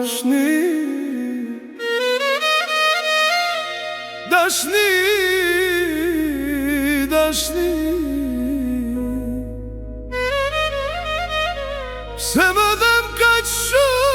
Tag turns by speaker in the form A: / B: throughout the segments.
A: dashni, dashni, dashni. Se më dhem kaq shumë.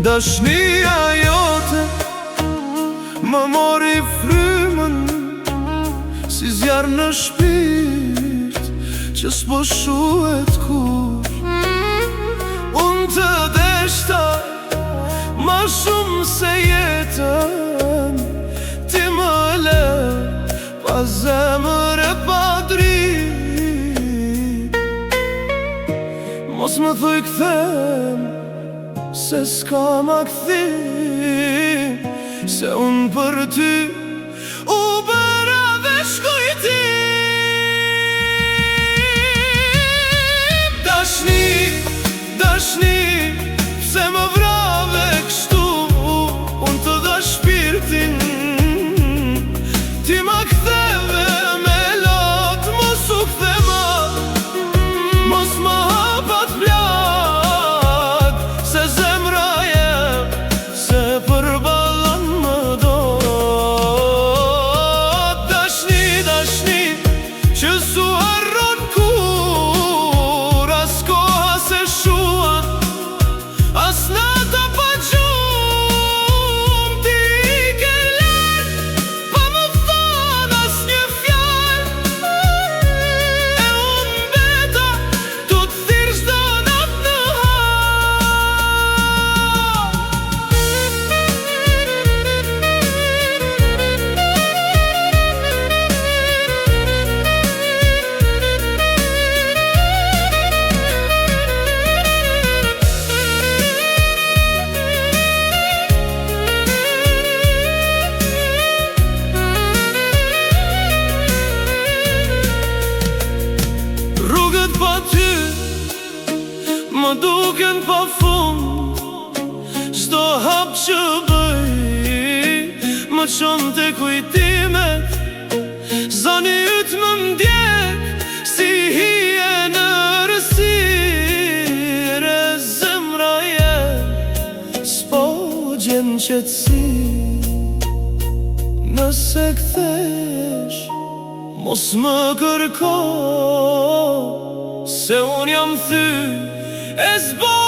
A: Dashnia jote më mori frymën, si zjarr në shpirt që s'po shuhet kur. Unë të deshta ma shumë se jetën, ti më lë pa zemër e pa dritë. Mos më thuj kthem, se s'ka ma këthim, se unë për ty u bëra dhe shkujtim. Dashni, dashni, pse më vrave kështu, unë të dha shpirtin, ti ma ktheve me lot, mos u kthema, mos ma hapat plak. Më duken pa fund, çdo hap që bëj, më çon te kujtimet. Zani yt më ndjek, si hije në rësire. Zemra jem, s'po gjen qetësi. Nëse kthesh, mos më kërko, se unë jam thy e zbo.